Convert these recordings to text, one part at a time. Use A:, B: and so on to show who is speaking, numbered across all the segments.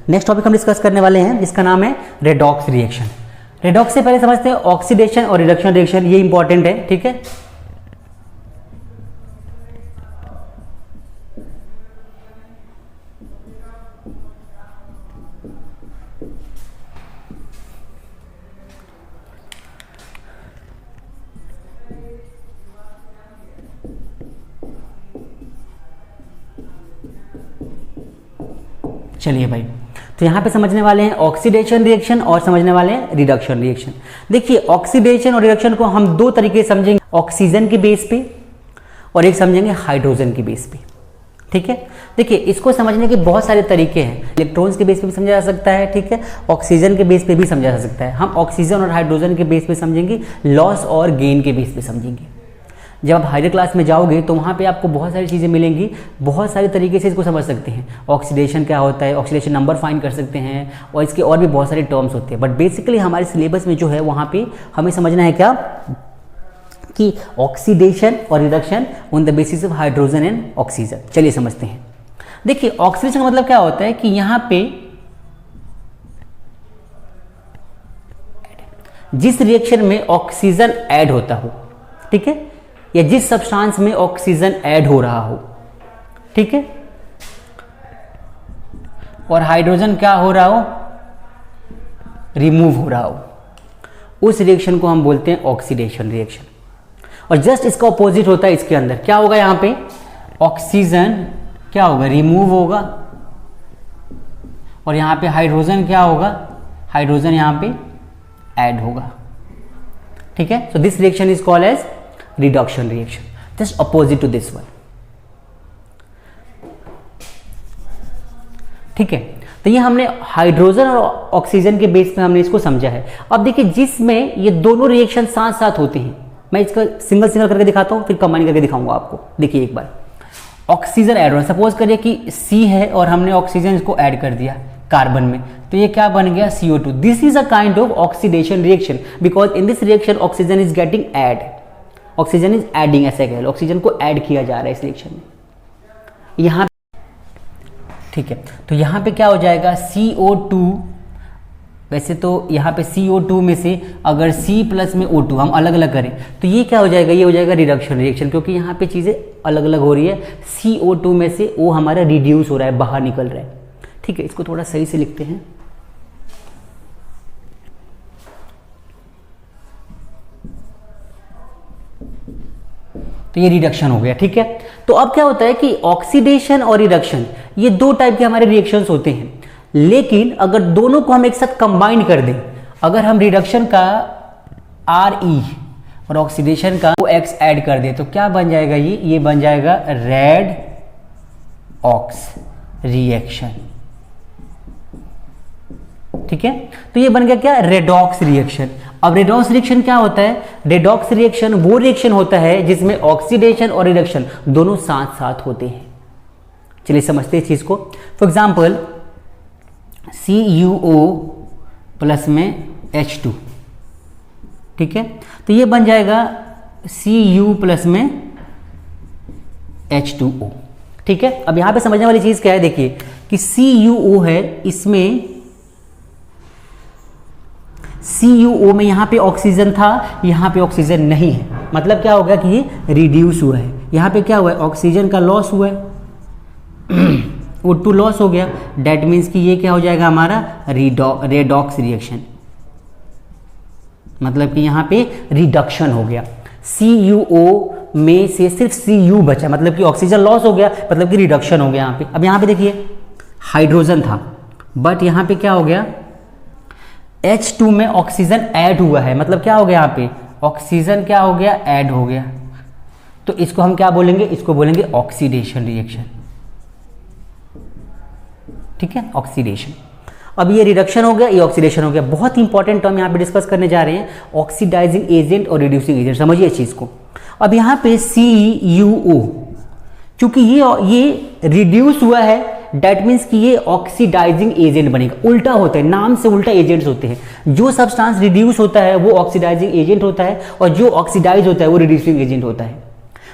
A: Next topic हम discuss करने वाले हैं जिसका नाम है रेडॉक्स रिएक्शन। रेडॉक्स से पहले समझते हैं ऑक्सीडेशन और रिडक्शन रिएक्शन, ये इंपॉर्टेंट है, ठीक है। चलिए भाई, तो यहाँ पे समझने वाले हैं ऑक्सीडेशन रिएक्शन और समझने वाले हैं रिडक्शन रिएक्शन। देखिए ऑक्सीडेशन और रिडक्शन को हम दो तरीके से समझेंगे, ऑक्सीजन के बेस पे और एक समझेंगे हाइड्रोजन के बेस पे, ठीक है। देखिए इसको समझने के बहुत सारे तरीके हैं, इलेक्ट्रॉन्स के बेस पे भी समझा जा सकता है, ठीक है, ऑक्सीजन के बेस पे भी समझा जा सकता है। हम ऑक्सीजन और हाइड्रोजन के बेस पे समझेंगे, लॉस और गेन के बेस पे समझेंगे। जब आप हायर क्लास में जाओगे तो वहाँ पे आपको बहुत सारी चीज़ें मिलेंगी, बहुत सारे तरीके से इसको समझ सकते हैं। ऑक्सीडेशन क्या होता है, ऑक्सीडेशन नंबर फाइंड कर सकते हैं और इसके और भी बहुत सारे टर्म्स होते हैं। बट बेसिकली हमारे सिलेबस में जो है वहाँ पे हमें समझना है क्या कि ऑक्सीडेशन और reduction on the basis of hydrogen and oxygen. चलिए समझते हैं। देखिए ऑक्सीडेशन का मतलब क्या होता है कि यहाँ पे जिस रिएक्शन में ऑक्सीजन ऐड होता हो, ठीक है, या जिस सब्सटेंस में ऑक्सीजन ऐड हो रहा हो, ठीक है, और हाइड्रोजन क्या हो रहा हो, रिमूव हो रहा हो, उस रिएक्शन को हम बोलते हैं ऑक्सीडेशन रिएक्शन। और जस्ट इसका ऑपोजिट होता है इसके अंदर, क्या होगा यहाँ पे, ऑक्सीजन क्या होगा, रिमूव होगा, और यहाँ पे हाइड्रोजन क्या होगा, हाइड्रोजन यहाँ पे ऐड होगा, ठीक है। So this reaction is called as reduction reaction, just opposite to this one, ठीक है। तो ये हमने हाइड्रोजन और ऑक्सीजन के बेस पे हमने इसको समझा है। अब देखिए जिसमें ये दोनों रिएक्शन साथ साथ होते हैं, मैं इसका सिंगल सिंगल करके दिखाता हूं, फिर कंबाइन करके दिखाऊंगा आपको। देखिए एक बार ऑक्सीजन ऐड हो, सपोज करिए कि C है और हमने ऑक्सीजन इसको ऐड कर दिया कार्बन में, तो ये क्या बन गया, CO2। This is a kind of oxidation reaction because in this reaction oxygen is getting add, oxygen is adding, ऐसे कह लो, ऑक्सीजन को ऐड किया जा रहा है इस रिएक्शन में यहाँ, ठीक है। तो यहाँ पे क्या हो जाएगा, CO2, वैसे तो यहाँ पे CO2 में से अगर C प्लस में O2 हम अलग अलग करें तो ये क्या हो जाएगा, ये हो जाएगा रिडक्शन रिएक्शन, क्योंकि यहाँ पे चीज़ें अलग अलग हो रही है। CO2 में से O हमारा रिड्यूस हो रहा है, बाहर निकल रहा है, ठीक है। इसको थोड़ा सही से लिखते हैं। तो ये रिडक्शन हो गया, ठीक है। तो अब क्या होता है कि ऑक्सीडेशन और रिडक्शन ये दो टाइप के हमारे रिएक्शंस होते हैं, लेकिन अगर दोनों को हम एक साथ कंबाइन कर दें, अगर हम रिडक्शन का RE और ऑक्सीडेशन का OX ऐड कर दें तो क्या बन जाएगा, ये बन जाएगा रेड ऑक्स रिएक्शन, ठीक है। तो ये बन गया क्या, रेडॉक्स रिएक्शन। अब रेडॉक्स रिएक्शन क्या होता है, रेडॉक्स रिएक्शन वो रिएक्शन होता है जिसमें ऑक्सीडेशन और रिडक्शन दोनों साथ साथ होते हैं। चलिए समझते हैं इस चीज को। फॉर एग्जांपल CuO प्लस में H2, ठीक है, तो ये बन जाएगा Cu प्लस में H2O, ठीक है। अब यहां पे समझने वाली चीज क्या है, देखिए कि CuO है, इसमें CuO में यहाँ पे ऑक्सीजन था, यहाँ पे ऑक्सीजन नहीं है, मतलब क्या हो गया कि ये रिड्यूस हुआ है। यहाँ पे क्या हुआ है, ऑक्सीजन का लॉस हुआ है, O2 लॉस हो गया, डेट मीन्स कि ये क्या हो जाएगा हमारा रेडॉक्स रिएक्शन, मतलब कि यहाँ पे रिडक्शन हो गया। CuO में से सिर्फ Cu बचा, मतलब कि ऑक्सीजन लॉस हो गया, मतलब कि रिडक्शन हो गया यहाँ पे। अब यहाँ पे देखिए हाइड्रोजन था, बट यहाँ पे क्या हो गया, H2 में ऑक्सीजन ऐड हुआ है, मतलब क्या हो गया, यहाँ पे ऑक्सीजन क्या हो गया, ऐड हो गया। तो इसको हम क्या बोलेंगे, इसको बोलेंगे ऑक्सीडेशन रिएक्शन, ठीक है, ऑक्सीडेशन। अब ये रिडक्शन हो गया, ये ऑक्सीडेशन हो गया। बहुत इंपॉर्टेंट टर्म यहाँ पे डिस्कस करने जा रहे हैं, ऑक्सीडाइजिंग एजेंट और रिड्यूसिंग एजेंट, समझिए इस चीज को। अब यहाँ पे CuO, क्योंकि ये रिड्यूस हुआ है, डेट मीन्स कि ये ऑक्सीडाइजिंग एजेंट बनेगा। उल्टा होता है, नाम से उल्टा एजेंट्स होते हैं। जो सब्सटेंस रिड्यूस होता है वो ऑक्सीडाइजिंग एजेंट होता है, और जो ऑक्सीडाइज होता है वो रिड्यूसिंग एजेंट होता है।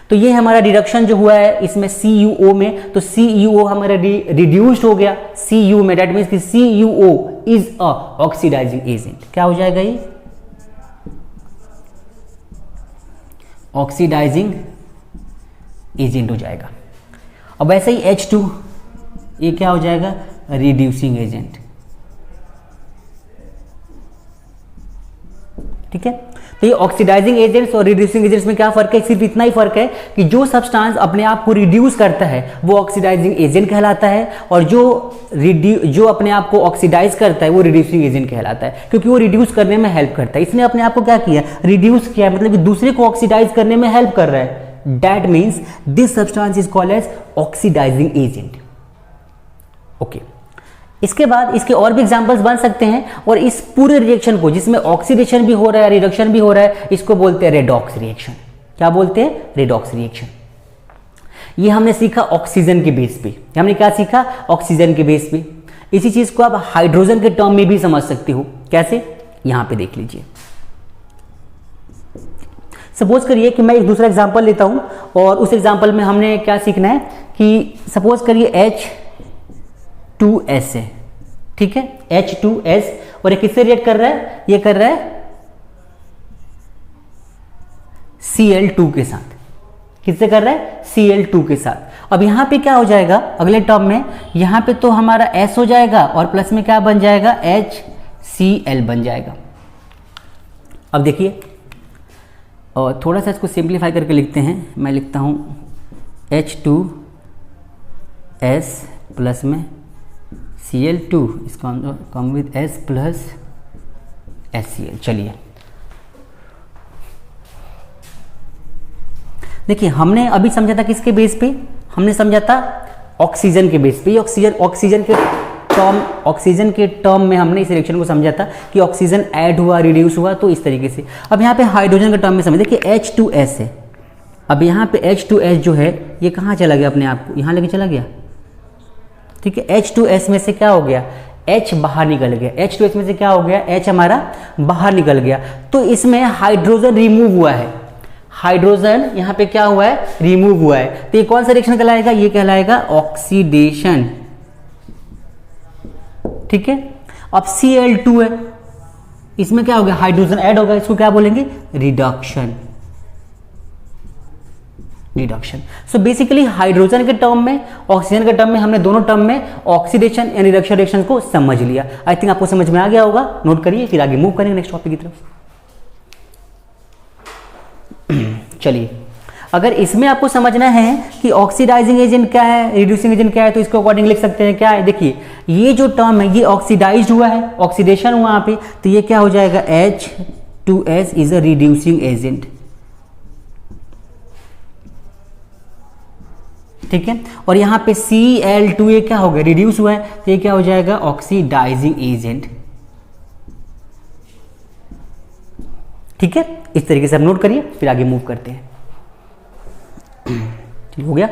A: तो ये हमारा रिडक्शन जो हुआ है इसमें CuO में, तो CuO हमारा रिड्यूस्ड हो गया Cu में, दैट मीन्स कि CuO is a oxidising agent. क्या हो जाएगा ये? ऑक्सीडाइजिंग एजेंट हो जाएगा। अब वैसे ही H2 ये क्या हो जाएगा? Reducing agent. ठीक है, तो ये ऑक्सीडाइजिंग एजेंट्स और रिड्यूसिंग एजेंट्स में क्या फर्क है? सिर्फ इतना ही फर्क है कि जो सब्सटेंस अपने आप को रिड्यूस करता है वो ऑक्सीडाइजिंग एजेंट कहलाता है, और जो अपने आप को ऑक्सीडाइज करता है वो रिड्यूसिंग एजेंट कहलाता है, क्योंकि वो रिड्यूस करने में हेल्प करता है। इसने अपने आप को क्या किया? रिड्यूस किया, मतलब कि दूसरे को ऑक्सीडाइज करने में हेल्प कर रहा है। That means this substance is called as oxidising agent. Okay, इसके बाद इसके और भी एग्जांपल्स बन सकते हैं, और इस पूरे रिएक्शन को जिसमें ऑक्सीडेशन भी हो रहा है, रिडक्शन भी हो रहा है, इसको बोलते हैं रेडॉक्स रिएक्शन। क्या बोलते हैं? Redox reaction. ये हमने सीखा ऑक्सीजन के बेस पे। हमने क्या सीखा? ऑक्सीजन के बेस पे। इसी चीज को आप हाइड्रोजन के टर्म में भी समझ सकते हो। कैसे? यहां पे देख लीजिए। सपोज करिए कि मैं एक दूसरा एग्जांपल लेता हूं, और उस एग्जांपल में हमने क्या सीखना है कि सपोज करिए H2S है। ठीक है, H2S, और ये किससे रिएक्ट कर रहा है? ये कर रहा है Cl2 के साथ। किससे कर रहा है? Cl2 के साथ। अब यहां पे क्या हो जाएगा अगले टर्म में? यहां पे तो हमारा S हो जाएगा, और प्लस में क्या बन जाएगा? HCl बन जाएगा। अब देखिए, और थोड़ा सा इसको सिंप्लीफाई करके लिखते हैं। मैं लिखता हूं H2S प्लस में Cl2 इसका come with S plus HCl। चलिए देखिए, हमने अभी समझा था किसके बेस पे? हमने समझा था ऑक्सीजन के बेस पे। ऑक्सीजन के टर्म में हमने इस रिएक्शन को समझा था कि ऑक्सीजन ऐड हुआ, रिड्यूस हुआ, तो इस तरीके से। अब यहाँ पे हाइड्रोजन के टर्म में समझ, देखिए H2S है। अब यहाँ पे H2S जो है ये कहाँ चला गया? अपने आप को यहाँ लेके चला गया। ठीक है, H2S में से क्या हो गया? H बाहर निकल गया। H2S में से क्या हो गया? H हमारा बाहर निकल गया। तो इसमें हाइड्रोजन रिमूव हुआ है। हाइड्रोजन यहाँ पे क्या हुआ है? रिमूव हुआ है। तो ये कौन सा रिएक्शन कहलाएगा? ये कहलाएगा ऑक्सीडेशन। ठीक है, अब Cl2 है, इसमें क्या हो गया? हाइड्रोजन ऐड होगा, इसको क्या बोलेंगे? रिडक्शन। सो बेसिकली हाइड्रोजन के टर्म में, ऑक्सीजन के टर्म में, हमने दोनों टर्म में ऑक्सीडेशन एंड रिडक्शन रिएक्शन को समझ लिया। आई थिंक आपको समझ में आ गया होगा। नोट करिए, फिर आगे मूव करेंगे नेक्स्ट टॉपिक की तरफ। चलिए, अगर इसमें आपको समझना है कि ऑक्सीडाइजिंग एजेंट क्या है, रिड्यूसिंग एजेंट क्या है, तो इसको अकॉर्डिंग लिख सकते हैं। क्या है? देखिए, ये जो टर्म है ये ऑक्सीडाइज्ड हुआ है, ऑक्सीडेशन हुआ यहाँ पे, तो ये क्या हो जाएगा? H2S is a reducing agent. ठीक है, और यहाँ पे Cl2 ये क्या हो गया? रिड्यूस हुआ है, तो ये क्या हो जाएगा? Oxidising agent. ठीक है, इस तरीके से आप नोट करिए, फिर आगे मूव करते हैं। ठीक हो गया।